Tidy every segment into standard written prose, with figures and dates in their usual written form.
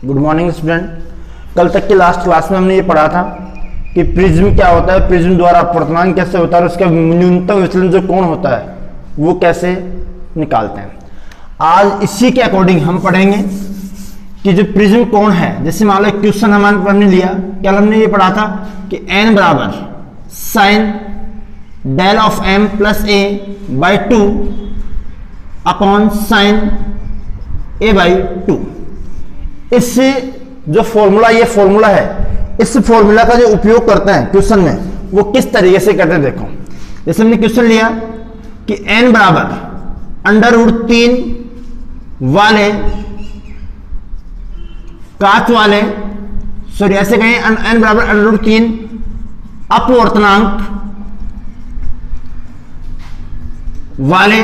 Good morning student. कल तक की लास्ट क्लास में हमने ये पढ़ा था कि प्रिज्म क्या होता है, प्रिज्म द्वारा अपवर्तनांक कैसे होता है और उसका न्यूनतम विचलन जो कोण होता है वो कैसे निकालते हैं। आज इसी के अकॉर्डिंग हम पढ़ेंगे कि जो प्रिज्म कोण है, जैसे मान लो क्वेश्चन हमने लिया, कल हमने ये पढ़ा था कि n बराबर sine del of m plus a by 2 upon sine a by 2। इससे जो फॉर्मूला, ये फॉर्मूला है, इस फॉर्मूला का जो उपयोग करते हैं क्वेश्चन में वो किस तरीके से करते हैं। देखो, जैसे हमने क्वेश्चन लिया कि n बराबर √3 वाले काच वाले, सॉरी ऐसे कहें, n बराबर √3 अपवर्तनांक वाले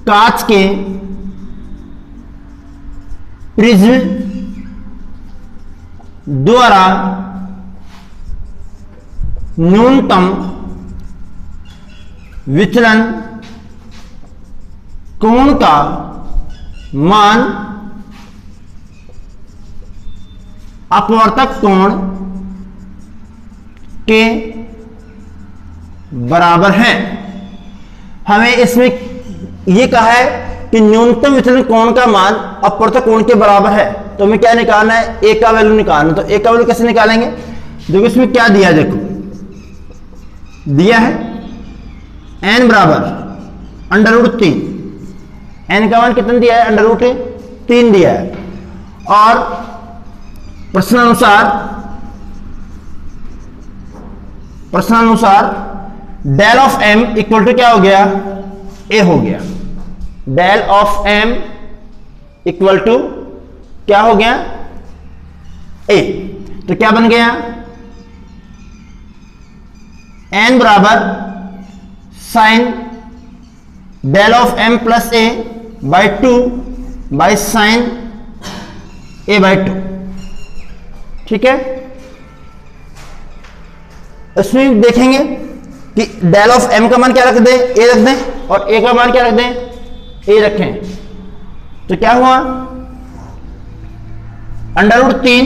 कांच के प्रिज्म द्वारा न्यूनतम विचलन कोण का मान अपवर्तक कोण के बराबर है। हमें इसमें यह कहा है कि न्यूनतम विचलन कोण का मान अपवर्तक कोण के बराबर है, तो हमें क्या निकालना है, ए का वैल्यू निकालना। तो ए का वैल्यू कैसे निकालेंगे, देखो इसमें क्या दिया है, देखो दिया है n बराबर √3, n का मान कितना दिया है, √3 दिया है, और प्रश्नानुसार del of m equal to क्या हो गया, a हो गया। Del of m equal to क्या हो गया, a। तो क्या बन गया, n बराबर sine del of m plus a by 2 by sine a by 2। ठीक है, इसमें देखेंगे कि डेल ऑफ m का मान क्या रख दें, a रख दें, और a का मान क्या रख दें, a रखें। तो क्या हुआ, √3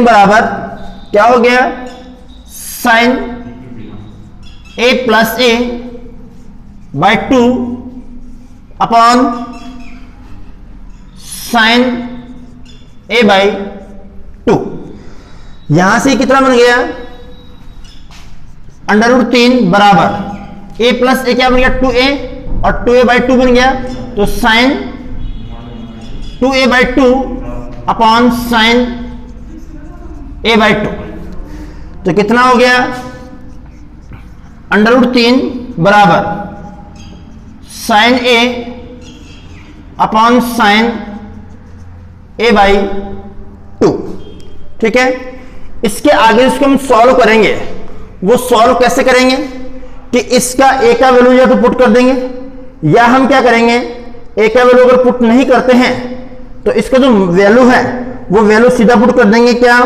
बराबर क्या हो गया, sine a plus a by 2 upon sine a by 2। यहां से कितना बन गया, √3 बराबर a प्लस a क्या बन गया, 2a, और 2a बाई 2 बन गया, तो sine 2a by 2 upon sine a by 2। तो कितना हो गया, √3 बराबर sine a upon sine a by 2। ठीक है, इसके आगे इसको हम सॉल्व करेंगे। वो सॉल्व कैसे करेंगे कि इसका a का वैल्यू या तो पुट कर देंगे, या हम क्या करेंगे, a का वैल्यू अगर पुट नहीं करते हैं तो इसका जो वैल्यू है वो वैल्यू सीधा पुट कर देंगे, क्या,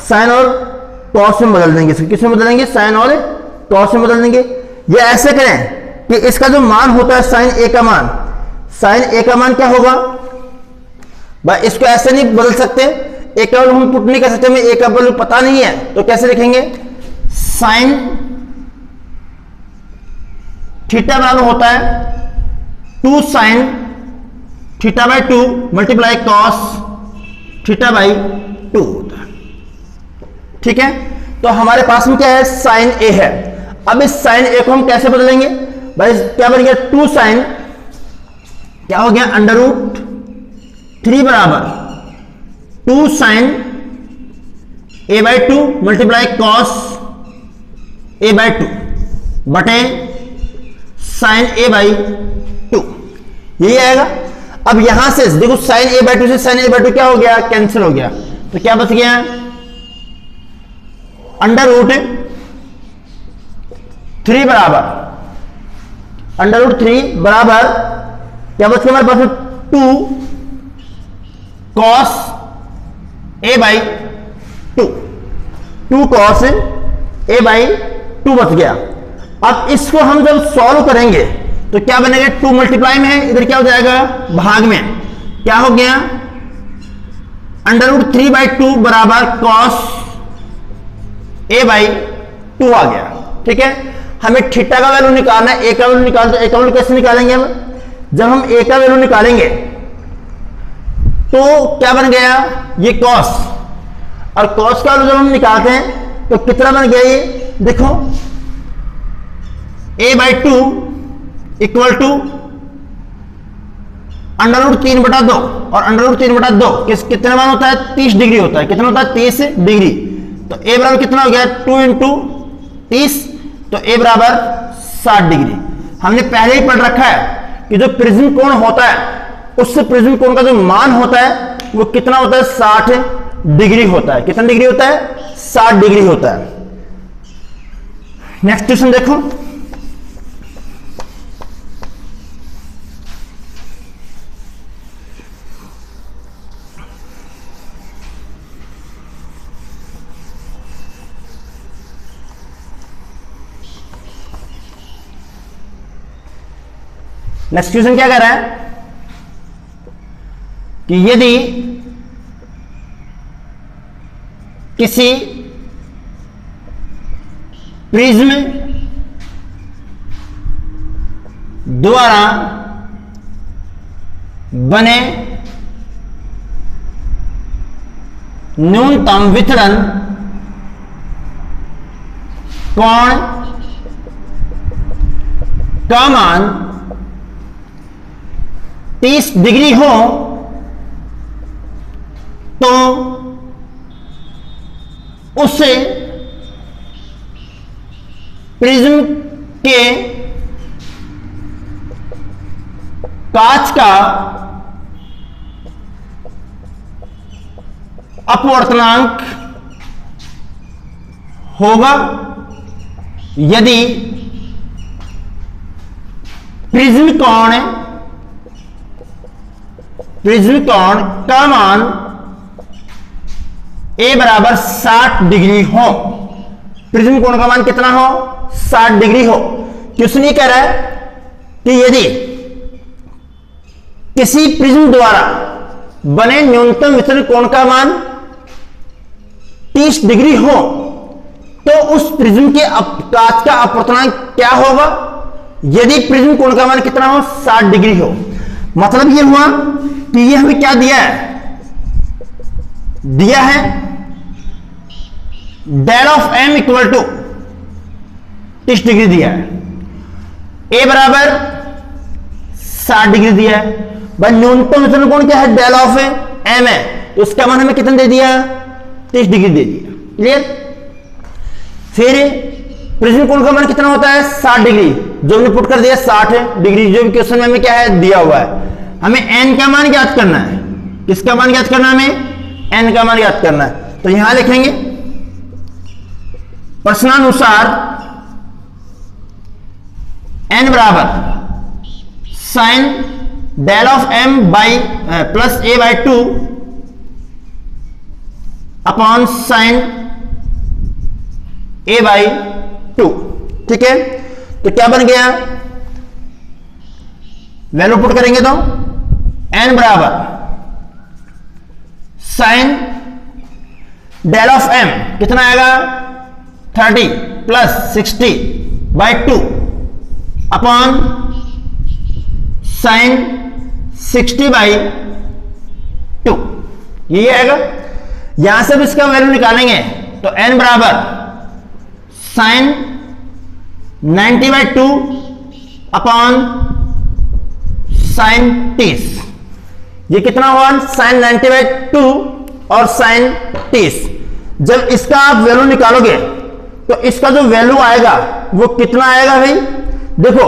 साइन और कॉस में बदल देंगे। किसमें बदलेंगे, साइन और कॉस में बदल देंगे। या ऐसे करें कि इसका जो मान होता है साइन a का मान, साइन a का मान क्या होगा भाई, इसको ऐसे नहीं बदल सकते, a का वैल्यू हम पुट नहीं कर सकते, हमें a का वैल्यू पता नहीं है, तो कैसे लिखेंगे, साइन थीटा बराबर होता है 2 sine theta by 2 multiply cos theta by 2 होता है। ठीक है, तो हमारे पास में क्या है, साइन a है। अब इस साइन a को हम कैसे बदलेंगे भाई, क्या बन गया, 2 साइन क्या हो गया, √3 बराबर 2 sine a by 2 multiply cos a by 2 बटे साइन a बाई 2, यही आएगा। अब यहां से देखो, साइन a बाई 2 से साइन a बाई 2 क्या हो गया, कैंसिल हो गया, तो क्या बच गया, √3 बराबर क्या बच गया हमारे पास, 2 cos a by 2 cos a by 2 बच गया। अब इसको हम जब सॉल्व करेंगे तो क्या बनेगा, 2 मल्टीप्लाई में है, इधर क्या हो जाएगा भाग में, क्या हो गया √3/2 बराबर cos a/2 आ गया। ठीक है, हमें थीटा का वैल्यू निकालना है, ए का वैल्यू निकालना है। ए का वैल्यू कैसे निकालेंगे हम, जब हम ए का वैल्यू निकालेंगे तो क्या बन गया ये cos, और cos का वैल्यू जब हम निकालते हैं तो कितना बन गया ये देखो, a/2 इक्वल टू √3/2, और √3/2 कितना मान होता है 30 डिग्री होता है, कितना होता है 30 डिग्री। तो a बराबर कितना हो गया 2 × 30, तो a बराबर 60 डिग्री। हमने पहले ही पढ़ रखा है कि जो प्रिज्म कोण होता है उससे प्रिज्म कोण का जो मान होता है वो कितना होता है 60 डिग्री होता है। कितना डिग्री होता है 60 डिग्री होता है। नेक्स्ट क्वेश्चन देखो, नेक्स्ट क्वेश्चन क्या कह रहा है कि यदि किसी प्रिज्म द्वारा बने न्यूनतम वितरण कोण का मान 30 डिग्री हो तो उसे प्रिज्म के कांच का अपवर्तनांक होगा यदि प्रिज्म कोण का मान a बराबर 60 डिग्री हो। प्रिज्म कोण का मान कितना हो 60 डिग्री हो। क्वेश्चन ये कह रहा है कि यदि किसी प्रिज्म द्वारा बने न्यूनतम वितरण कोण का मान 30 डिग्री हो तो उस प्रिज्म के कांच का अपवर्तनांक क्या होगा यदि प्रिज्म कोण का मान कितना हो 60 डिग्री हो। मतलब ये हुआ कि ये हमें क्या दिया है del of m equal to 30 degree दिया है, a बराबर 60 डिग्री दिया है। भाई न्यूनतम वितरण कोण क्या है डेल ऑफ m है, तो उसका मान हमें कितना दे दिया 30 डिग्री दे दिया। क्लियर। फिर प्रिज्म कोण का मान कितना होता है 60 डिग्री, जो हमने पुट कर दिया 60 डिग्री, जो क्वेश्चन में हमें क्या है दिया हुआ है। हमें n का मान ज्ञात करना है। किसका मान ज्ञात करना है हमें n का मान ज्ञात करना है। तो यहां लिखेंगे प्रश्नानुसार n बराबर sine del of m by plus a/2 upon sine a/2। ठीक है, तो क्या बन गया वैल्यू पुट करेंगे तो n बराबर साइन डेल ऑफ m कितना आएगा 30 प्लस 60/2 अपॉन साइन 60/2 ये आएगा। यहां से भी इसका वैल्यू निकालेंगे तो n बराबर साइन 90/2 अपॉन साइन 30। ये कितना हुआ साइन 90/2 और साइन 30। जब इसका आप वैल्यू निकालोगे तो इसका जो वैल्यू आएगा वो कितना आएगा भाई, देखो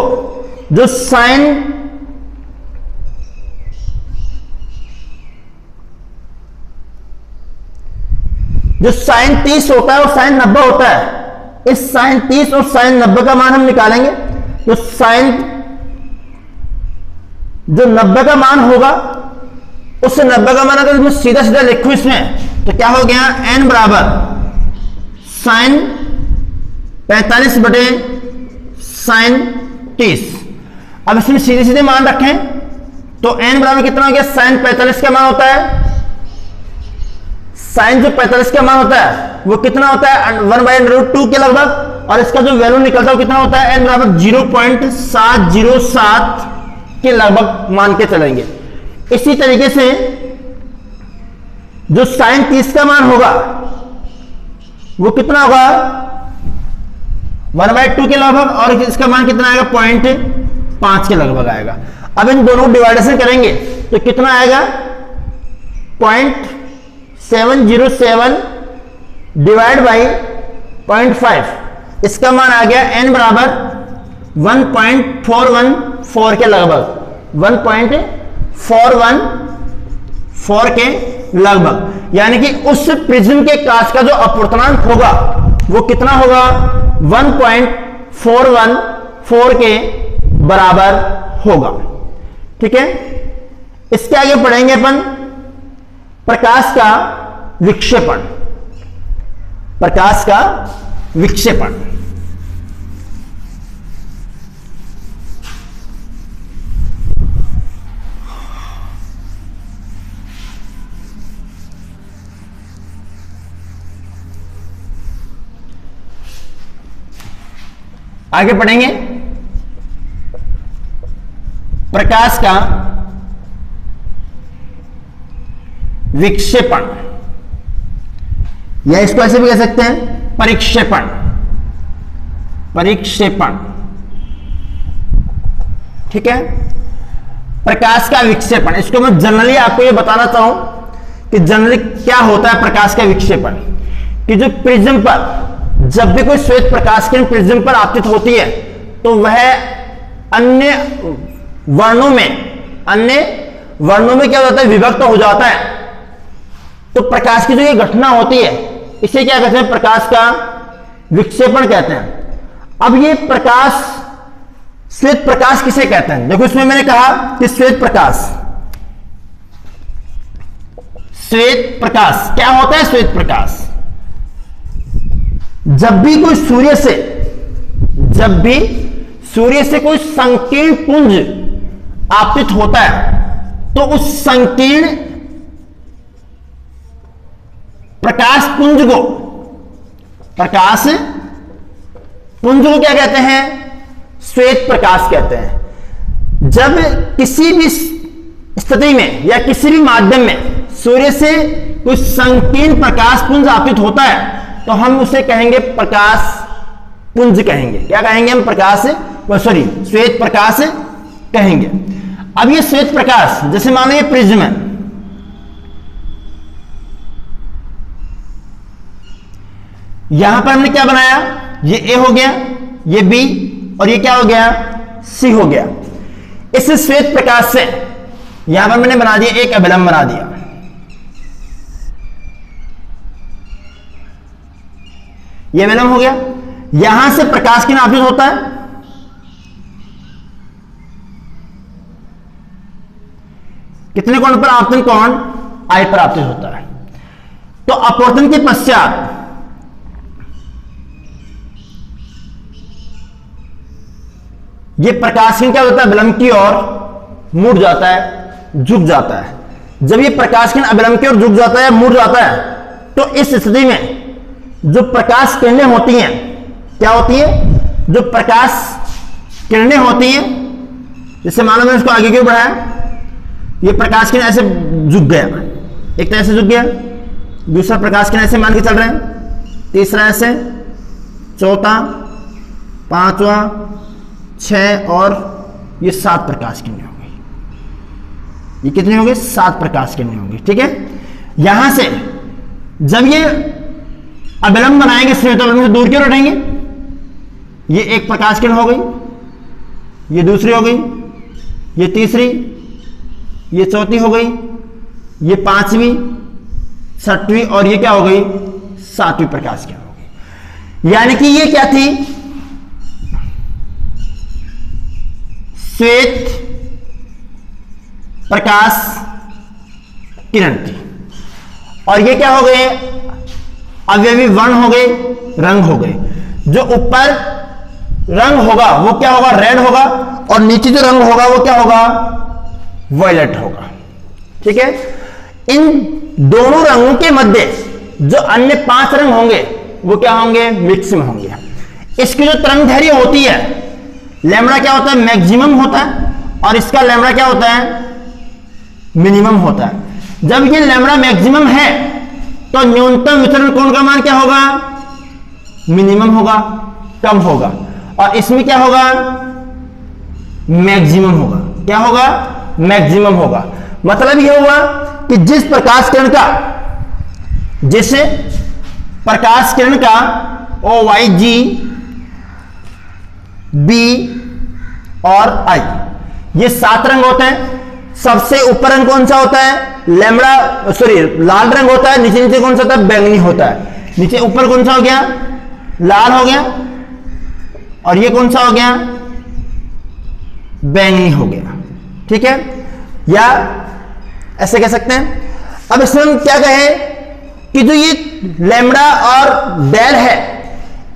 जो साइन जो साइन 30 होता है और साइन 90 होता है, इस साइन 30 और साइन 90 का मान हम निकालेंगे तो साइन जो 90 का मान होगा उससे 90 का मान अगर मैं सीधा सीधा लिखूं इसमें तो क्या हो गया n बराबर साइन 45 बटे साइन 30। अब इसमें सीधे सीधे मान रखें तो n बराबर कितना हो गया, साइन 45 का मान होता है, साइन जो 45 का मान होता है वो कितना होता है 1/√2 के लगभग, और इसका जो वैल्यू निकलता है वो कितना होता है n बराबर 0.707 के लगभग मान के चलेंगे। इसी तरीके से जो साइन 30 का मान होगा वो कितना होगा 1/2 के लगभग, और इसका मान कितना आएगा 0.5 के लगभग आएगा। अब इन दोनों को डिवाइडेशन करेंगे तो कितना आएगा 0.707 डिवाइड बाई 0.5, इसका मान आ गया n बराबर 1.414 के लगभग, 1.414 के लगभग, यानी कि उस प्रिज्म के कांच का जो अपवर्तनांक होगा वो कितना होगा 1.414 के बराबर होगा। ठीक है, इसके आगे पढ़ेंगे अपन प्रकाश का विक्षेपण, प्रकाश का विक्षेपण। आगे पढ़ेंगे प्रकाश का विक्षेपण, या इसको ऐसे भी कह सकते हैं परिक्षेपण, परिक्षेपण। ठीक है, प्रकाश का विक्षेपण, इसको मैं जनरली आपको ये बताना चाहूं कि जनरली क्या होता है प्रकाश का विक्षेपण, कि जो प्रिज्म पर जब भी कोई श्वेत प्रकाश किरण प्रिज्म पर आपतित होती है तो वह अन्य वर्णों में क्या होता है विभक्त हो जाता है। तो प्रकाश की जो ये घटना होती है इसे क्या कहते हैं, प्रकाश का विक्षेपण कहते हैं। अब ये प्रकाश, श्वेत प्रकाश किसे कहते हैं, देखो इसमें मैंने कहा कि श्वेत प्रकाश क्या होता है। श्वेत प्रकाश जब भी सूर्य से कोई संकीर्ण पुंज आपतित होता है तो उस संकीर्ण प्रकाश पुंज को क्या कहते हैं, श्वेत प्रकाश कहते हैं। जब किसी भी स्थिति में या किसी भी माध्यम में सूर्य से कोई संकीर्ण प्रकाश पुंज आपतित होता है तो हम उसे कहेंगे प्रकाश पुंज कहेंगे। क्या कहेंगे हम, श्वेत प्रकाश कहेंगे। अब ये श्वेत प्रकाश, जैसे मान लो ये प्रिज्म है, यहां पर हमने क्या बनाया, ये ए हो गया, ये बी, और ये क्या हो गया सी हो गया। इस श्वेत प्रकाश से यहां पर मैंने बना दिया एक अभिलंब बना दिया, ये विलंब हो गया। यहां से प्रकाश किरण आपतित होता है, कितने कोण पर, आपतन कोण आई पर आपतित होता है। तो अपवर्तन के पश्चात ये प्रकाश किरण क्या होता है, विलंब की ओर मुड़ जाता है, झुक जाता है। जब ये प्रकाश किरण अविलंब की ओर झुक जाता है, मुड़ जाता है, तो इस स्थिति में जो प्रकाश किरणें होती हैं, क्या होती है, जो प्रकाश किरणें होती हैं, जैसे मानो मैंने इसको आगे क्यों बढ़ाया, ये प्रकाश किरण ऐसे झुक गया, एक तरह से झुक गया, दूसरा प्रकाश किरण ऐसे मान के चल रहे हैं, तीसरा ऐसे, चौथा, पांचवा, 6 और ये 7 प्रकाश किरणें हो गई। ये कितनी हो गई, 7 प्रकाश किरणें होंगी। ठीक है, यहां से जब ये अभिलंब बनाएंगे श्वेताभिलंब से दूर क्यों रखेंगे, ये एक प्रकाश किरण हो गई, ये दूसरी हो गई, ये तीसरी, ये चौथी हो गई, ये 5वीं, 6वीं, और ये क्या हो गई 7वीं प्रकाश किरण हो गई। यानी कि ये क्या थी, श्वेत प्रकाश किरण थी। और ये क्या हो गए, अवयवी वर्ण हो गए, रंग हो गए। जो ऊपर रंग होगा वो क्या होगा, रेड होगा, और नीचे जो रंग होगा वो क्या होगा, वायलेट होगा। ठीक है, इन दोनों रंगों के मध्य जो अन्य 5 रंग होंगे वो क्या होंगे, मिक्स में होंगे। इसकी जो तरंग दैर्घ्य होती है लैम्बडा क्या होता है, मैक्सिमम होता है, और इसका लैम्बडा क्या होता है, मिनिमम होता है। जब ये लैम्बडा मैक्सिमम है तो न्यूनतम विचलन कोण का मान क्या होगा, मिनिमम होगा, कम होगा, और इसमें क्या होगा, मैक्सिमम होगा। क्या होगा, मैक्सिमम होगा। मतलब यह हुआ कि जिस प्रकाश किरण का ओ वाई जी बी और आई ये 7 रंग होते हैं। सबसे ऊपर रंग कौन सा होता है, लैम्बडा सॉरी लाल रंग होता है, नीचे नीचे कौन सा होता है, बैंगनी होता है। नीचे ऊपर कौन सा हो गया, लाल हो गया, और ये कौन सा हो गया, बैंगनी हो गया। ठीक है, या ऐसे कह सकते हैं। अब इसमें हम क्या कहें कि जो ये लैम्बडा और डेल है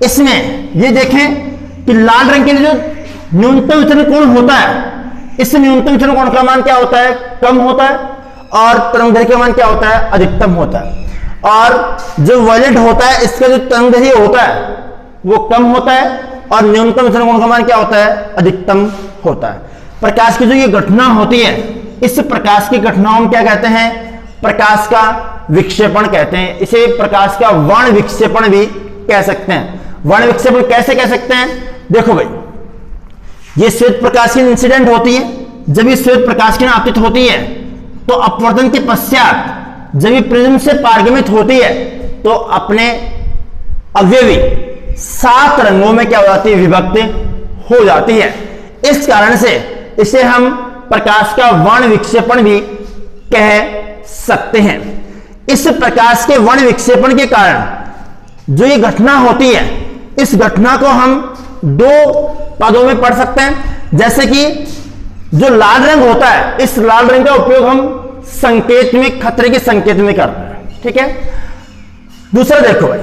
इसमें ये देखें कि लाल रंग के लिए जो न्यूनतम विचलन कोण होता है, इस न्यूनतम विचलन कोण का मान क्या होता है, कम होता है, और तरंग दैर्घ्य का मान क्या होता है, अधिकतम होता है। और जो वायलेट होता है इसका जो तरंग दैर्घ्य होता है वो कम होता है, और न्यूनतम विचलन कोण का मान क्या होता है, अधिकतम होता है। प्रकाश की जो ये घटना होती है, इस प्रकाश की घटनाओं में क्या कहते हैं, प्रकाश का विक्षेपण कहते हैं। इसे प्रकाश का वर्ण विक्षेपण भी कह सकते हैं। वर्ण विक्षेपण कैसे कह सकते हैं, देखो भाई, ये श्वेत प्रकाश की इंसिडेंट होती है। जब ये श्वेत प्रकाश की आपतित होती है तो अपवर्तन के पश्चात जब ये प्रिज्म से पारगमित होती है तो अपने अवयवी 7 रंगों में क्या हो जाती है, विभक्त हो जाती है। इस कारण से इसे हम प्रकाश का वर्ण विक्षेपण भी कह सकते हैं। इस प्रकाश के वर्ण विक्षेपण के कारण जो ये घटना होती है, इस घटना को हम 2 पदों में पढ़ सकते हैं। जैसे कि जो लाल रंग होता है, इस लाल रंग का उपयोग हम संकेत में, खतरे के संकेत में करते हैं। ठीक है, दूसरा देखो भाई,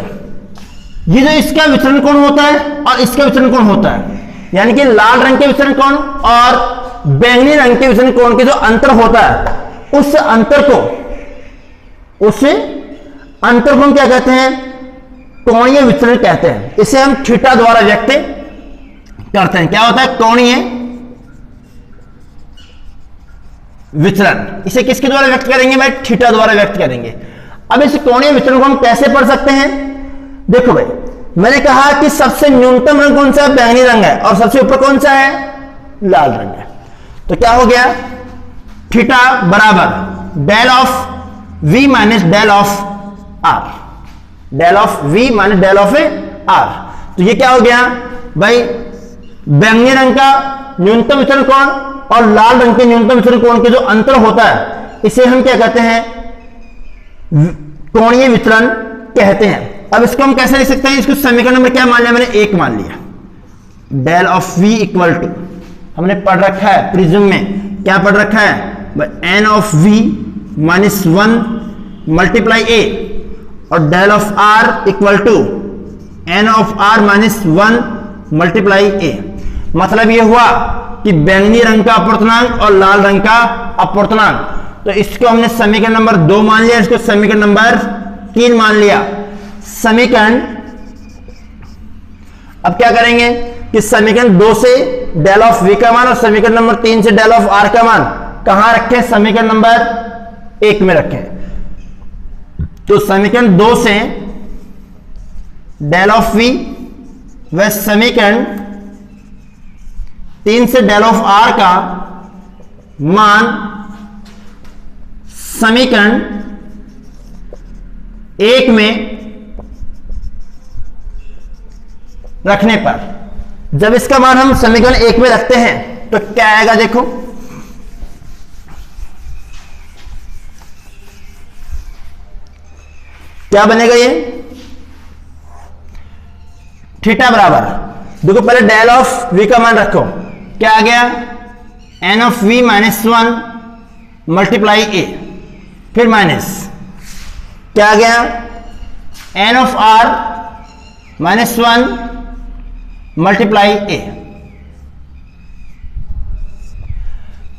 ये जो इसका विचलन कोण होता है और इसका विचलन कोण होता है, यानी कि लाल रंग के विचलन कोण और बैंगनी रंग के विचलन कोण के जो अंतर होता है, उस अंतर को हम क्या कहते हैं, कोणीय विचलन कहते हैं। इसे हम थीटा द्वारा व्यक्त करते हैं। क्या होता है, कोणीय विचलन। इसे किसके द्वारा व्यक्त करेंगे भाई, थीटा द्वारा व्यक्त करेंगे। अब इस कोणीय विचलन को हम कैसे पढ़ सकते हैं, देखो भाई, मैंने कहा कि सबसे न्यूनतम रंग कौन सा है, बैंगनी रंग है, और सबसे ऊपर कौन सा है, लाल रंग है। तो क्या हो गया, थीटा बराबर del of v minus del of R, del of v minus del of R. तो ये क्या हो गया भाई, बैंगनी रंग का न्यूनतम विचलन कोण और लाल रंग के न्यूनतम विचलन कोण के जो अंतर होता है, इसे हम क्या कहते हैं, कोणीय विचलन कहते हैं। अब इसको हम कैसे लिख सकते हैं, इसको समीकरण नंबर क्या मान लिया मैंने, 1 मान लिया। Del of v equal to, हमने पढ़ रखा है प्रिज्म में, क्या पढ़ रखा है, n of v minus 1 multiply a, और del of r equal to n of r minus 1 multiply a। मतलब यह हुआ कि बैंगनी रंग का अपवर्तनांक और लाल रंग का अपवर्तनांक, तो इसको हमने समीकरण नंबर 2 मान लिया, इसको समीकरण नंबर 3 मान लिया। समीकरण, अब क्या करेंगे कि समीकरण 2 से डेल ऑफ v का मान और समीकरण नंबर 3 से डेल ऑफ r का मान कहां रखें, समीकरण नंबर 1 में रखें। तो समीकरण 2 से डेल ऑफ v व समीकरण 3 से डेल ऑफ r का मान समीकरण 1 में रखने पर, जब इसका मान हम समीकरण 1 में रखते हैं तो क्या आएगा, देखो क्या बनेगा, ये थीटा बराबर, देखो पहले डेल ऑफ v का मान रखो, क्या आ गया, n of v minus 1 multiply a, फिर माइनस क्या आ गया, n of r minus 1 multiply a।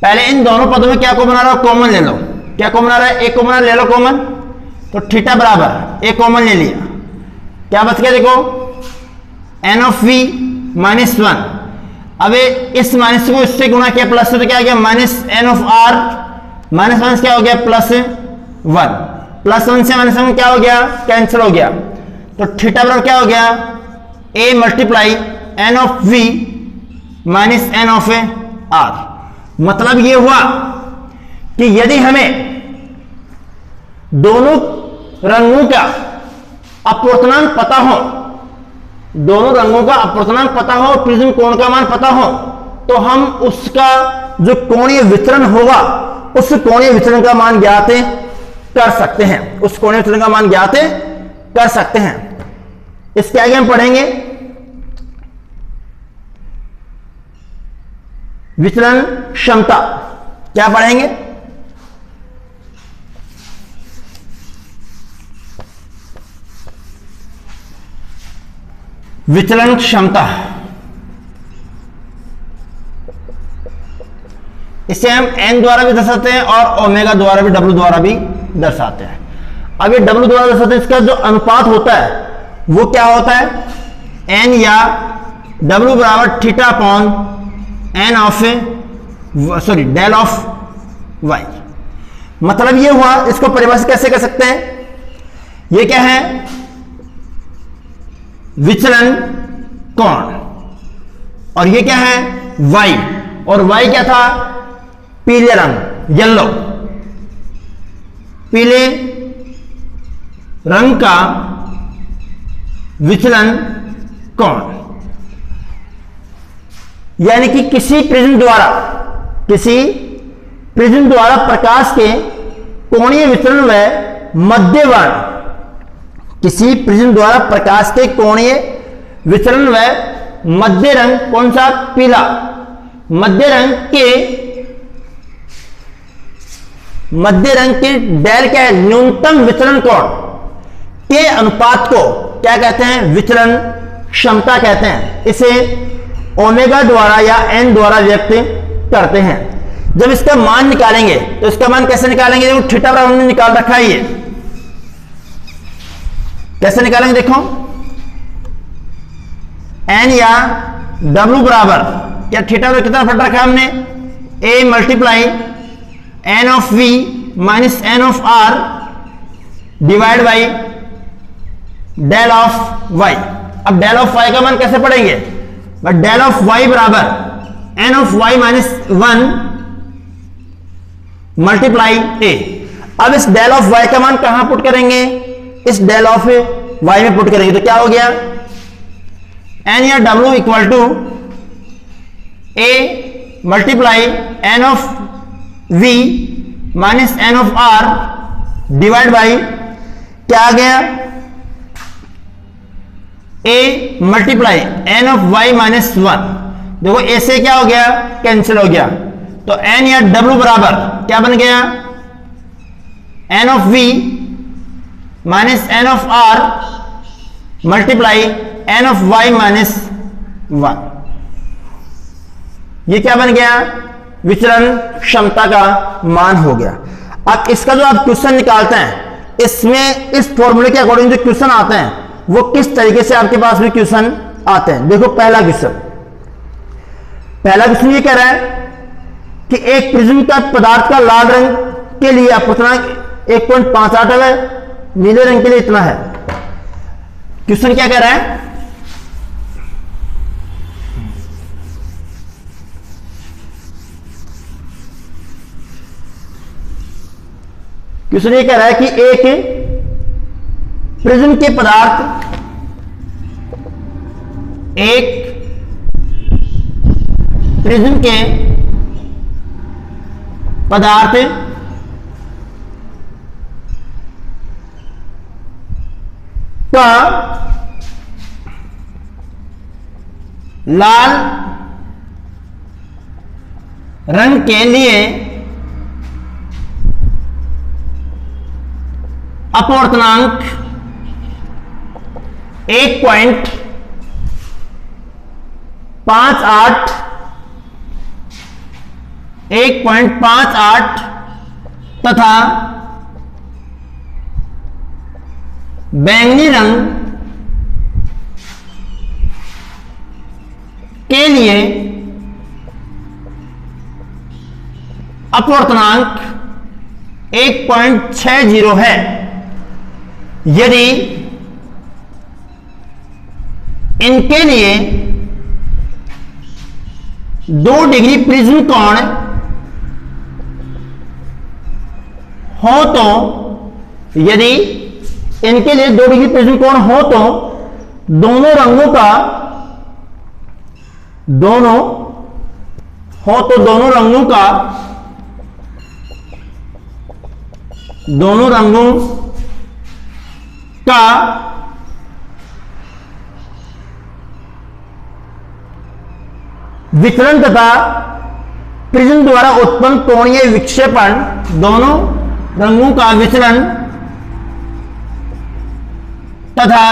पहले इन दोनों पदों में क्या कॉमन आ रहा है, कॉमन ले लो। क्या कॉमन आ रहा है, एक कॉमन ले लो कॉमन, तो थीटा बराबर एक कॉमन ले लिया, क्या बच गया देखो N of we minus one. अब इस माइनस को इससे गुणा किया प्लस से, तो क्या आ गया minus N of R, minus minus क्या हो गया प्लस वन, प्लस वन से माइनस वन क्या हो गया, कैंसिल हो गया। तो थीटा बराबर क्या हो गया, a multiply n of we minus N of r. मतलब ये हुआ कि यदि हमें दोनों रंगों का अपवर्तनांक पता हो, दोनों रंगों का अपवर्तनांक पता हो, प्रिज्म कोण का मान पता हो, तो हम उसका जो कोणीय वितरण होगा उस कोणीय वितरण का मान ज्ञात कर सकते हैं, उस कोणीय वितरण का मान ज्ञात कर सकते हैं। इसके आगे हम पढ़ेंगे विचलन क्षमता। क्या पढ़ेंगे, विचलन क्षमता। इसे हम n द्वारा भी दर्शाते हैं और ओमेगा द्वारा भी, W द्वारा भी दर्शाते हैं। अब ये W द्वारा दर्शाते हैं, इसका जो अनुपात होता है वो क्या होता है, n या W बराबर theta upon n of del of y। मतलब ये हुआ, इसको परिभाषित कैसे कर सकते हैं, ये क्या है विचलन कोण, और ये क्या है y, और y क्या था पीले रंग, येलो, पीले रंग का विचलन कोण। यानी कि किसी प्रिज्म द्वारा प्रकाश के कोणीय वितरण व मध्यवर्ण, किसी प्रिज्म द्वारा प्रकाश के कोणीय वितरण व मध्य रंग, कौन सा पीला, मध्य रंग के डेल क्या है न्यूनतम वितरण कोण के अनुपात को क्या कहते हैं, विचलन क्षमता कहते हैं। इसे ओमेगा द्वारा या n द्वारा व्यक्त करते हैं। जब इसका मान निकालेंगे तो इसका मान कैसे निकालेंगे, देखो थीटा बराबर हमने निकाल रखा है, ये कैसे निकालेंगे देखो, n या w बराबर, क्या थीटा बराबर कितना फट रखा है हमने, a multiply n of v minus n of r divide by del of y। अब डेल ऑफ y का मान कैसे पढ़ेंगे, बट डेल ऑफ y बराबर n of y minus one multiply a। अब इस डेल ऑफ y का मान कहां पुट करेंगे, इस डेल ऑफ y में पुट करेंगे, तो क्या हो गया n या w equal to a multiply n of v minus n of r divide by क्या आ गया a multiply n of y minus one. देखो a से क्या हो गया, कैंसिल हो गया, तो n या w बराबर क्या बन गया n of v minus n of r multiply n of y minus one. ये क्या बन गया, विचलन क्षमता का मान हो गया। अब इसका जो आप क्वेश्चन निकालते हैं, इसमें इस फॉर्मूले के अकॉर्डिंग जो क्वेश्चन आते हैं वो किस तरीके से आपके पास भी क्वेश्चन आते हैं। देखो पहला क्वेश्चन ये कह रहा है कि एक प्रिज्म का पदार्थ का लाल रंग के लिए अपवर्तनांक 1.58 है, नीले रंग के लिए इतना है। क्वेश्चन क्या कह रहा है, क्वेश्चन ये कह रहा है कि एक प्रिज्म के पदार्थ, एक प्रिज्म के पदार्थ का लाल रंग के लिए अपवर्तनांक 1.58 1.58 तथा बैंगनी रंग के लिए अपवर्तनांक 1.60 है यदि इनके लिए 2 डिग्री प्रिज्म कोण हो तो, यदि इनके लिए 2 डिग्री प्रिज्म कोण हो तो दोनों रंगों का दोनों रंगों का विचलन तथा प्रिज्म द्वारा उत्पन्न कोणीय विक्षेपण, दोनों रंगों का विचलन तथा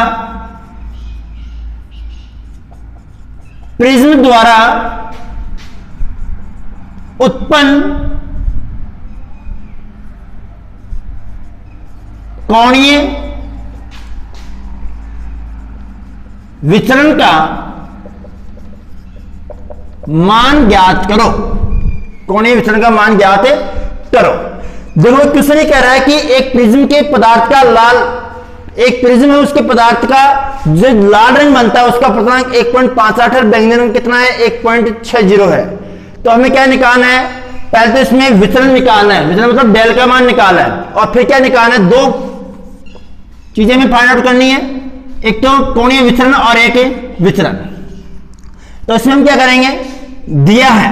प्रिज्म द्वारा उत्पन्न कोणीय विचलन का मान ज्ञात करो। कोणीय विचलन का मान ज्ञात करो। देखो क्वेश्चन ये कह रहा है कि एक प्रिज्म के पदार्थ का लाल, एक प्रिज्म है उसके पदार्थ का जो लाल रंग बनता है उसका अपवर्तनांक 1.58 है, बैंगनी रंग कितना है 1.60 है। तो हमें क्या निकालना है, पहले तो इसमें विचलन निकालना है, विचलन मतलब डेल का मान निकालना है, और फिर क्या निकालना है, 2 चीजें हमें फाइंड आउट करनी है, एक तो कोणीय विचलन और एक विचलन। तो इसमें हम क्या करेंगे, दिया है,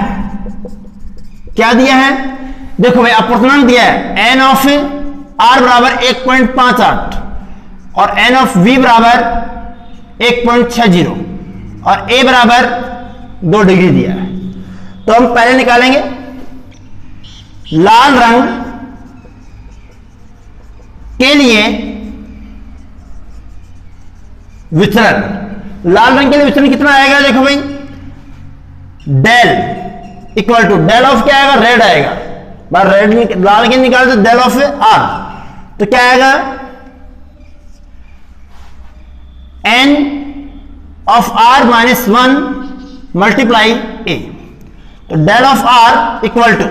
क्या दिया है, देखो भाई अपवर्तनांक दिया है n ऑफ r बराबर 1.58 और n ऑफ v बराबर 1.60 और a बराबर 2 डिग्री दिया है। तो हम पहले निकालेंगे लाल रंग के लिए विचलन। लाल रंग के लिए विचलन कितना आएगा, देखो भाई del equal to del of क्या आएगा, रेड आएगा, बार रेड लाल के निकाल तो डेल ऑफ आर, तो क्या आएगा n of r minus 1 multiply a। तो del of r equal to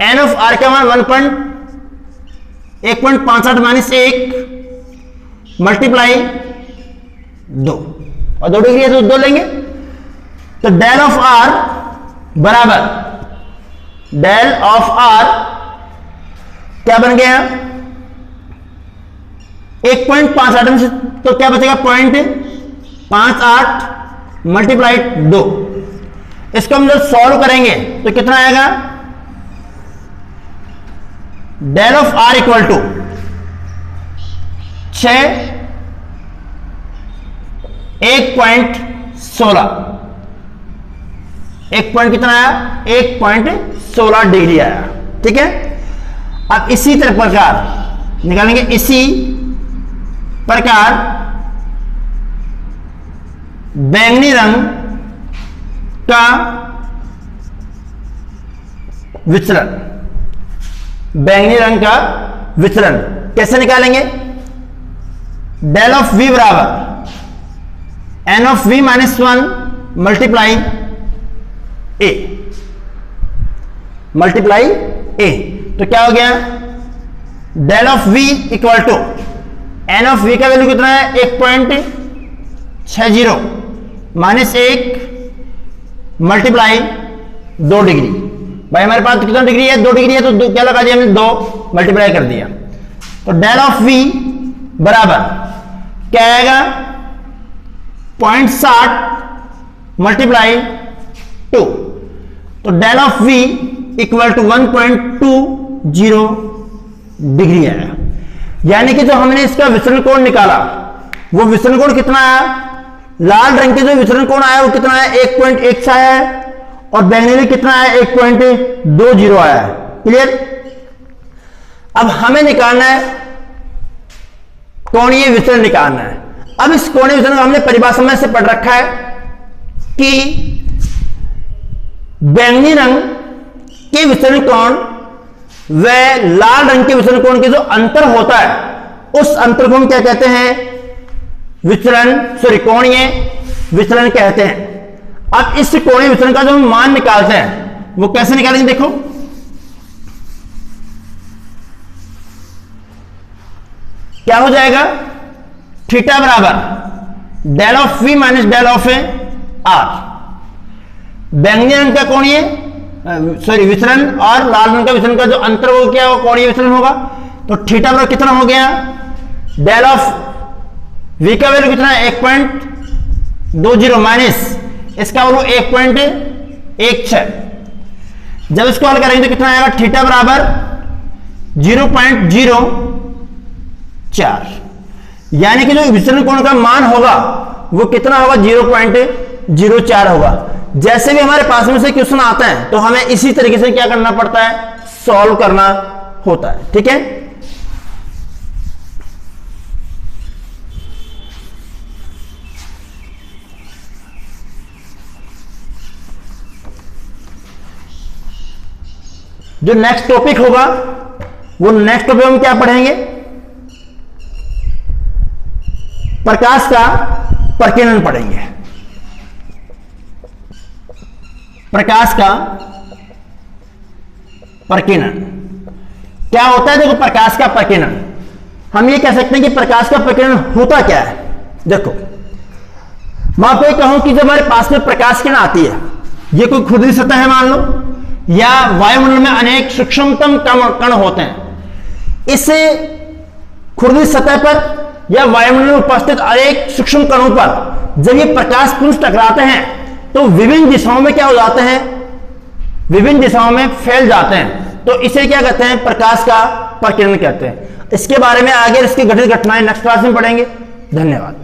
n of r का मान 1.65 माइनस 1 मल्टीप्लाई 2 और 2 डिग्री है तो 2 लेंगे। तो डेल ऑफ r बराबर डेल ऑफ r क्या बन गया 1.58 में से, तो क्या बचेगा 0.58 मल्टीप्लाई 2। इसको हम जब सॉल्व करेंगे तो कितना आएगा, del of r equal to 6 1.16, 1 point कितना आया 1.16 डिग्री आया। ठीक है, अब इसी तरह प्रकार निकालेंगे, इसी प्रकार बैंगनी रंग का विचलन, बैंगनी रंग का विचलन कैसे निकालेंगे, डेल ऑफ v बराबर n of v minus 1 multiply a, multiply a। तो क्या हो गया, del of v equal to n of v का वैल्यू कितना है 1.60 माइनस 1 मल्टीप्लाई 2 डिग्री। भाई हमारे पास कितना डिग्री है, 2 डिग्री है, तो क्या लगा दिया हमने 2 मल्टीप्लाई कर दिया। तो डेल ऑफ v बराबर क्या आएगा 0.60 मल्टीप्लाई 2। तो del of v equal to 1.20 degree आया। यानी कि जो हमने इसका विचलन कोण निकाला वो विचलन कोण कितना आया, लाल रंग के जो विचलन कोण आया वो कितना है 1.1 आया है, और बैंगनी में कितना है 1.20 आया है। क्लियर। अब हमें निकालना है कोणीय विचलन निकालना है। अब इस कोणीय विचलन को हमने परिभाषा में से पढ़ रखा है कि बैंगनी रंग के विचलन कोण व लाल रंग के विचलन कोण के जो अंतर होता है उस अंतर को हम क्या कहते हैं? विचलन, सॉरी कोणीय विचलन कहते हैं। अब इस कोणीय विचलन का जो हम मान निकालते हैं वो कैसे निकालेंगे? देखो, क्या हो जाएगा? थीटा बराबर del of v minus del of r। बैंगनी रंग का कोणीय सॉरी विचलन और लाल रंग का विचलन का जो अंतर हो क्या, वो कोणीय विचलन होगा। तो थीटा बराबर कितना हो गया? डेल ऑफ v का वैल्यू कितना है? 1.20 माइनस इसका वैल्यू 1.16। जब इसको हल करेंगे तो कितना आएगा? थीटा बराबर 0.04, यानी कि जो विचलन कोण का मान होगा वो कितना होगा? 0.04 होगा। जैसे भी हमारे पास में से क्वेश्चन आता है तो हमें इसी तरीके से क्या करना पड़ता है? सॉल्व करना होता है। ठीक है, जो नेक्स्ट टॉपिक होगा वो नेक्स्ट टॉपिक हम क्या पढ़ेंगे? प्रकाश का प्रकीर्णन पढ़ेंगे। प्रकाश का प्रकीर्णन क्या होता है? देखो, प्रकाश का प्रकीर्णन हम ये कह सकते हैं कि प्रकाश का प्रकीर्णन होता क्या है। देखो, मैं आपको कहूं कि जब हमारे पास में प्रकाश किरण आती है, ये कोई खुरदरी सतह है मान लो, या वायुमंडल में अनेक सूक्ष्मतम कण होते हैं। इस खुरदरी सतह पर या वायुमंडल में उपस्थित अनेक सूक्ष्म कणों पर जब ये प्रकाश पुंज टकराते हैं तो विभिन्न दिशाओं में क्या हो जाते हैं? विभिन्न दिशाओं में फैल जाते हैं। तो इसे क्या कहते हैं? प्रकाश का प्रकीर्णन कहते हैं। इसके बारे में आगे इसकी घटित घटनाएं नेक्स्ट क्लास में पढ़ेंगे। धन्यवाद।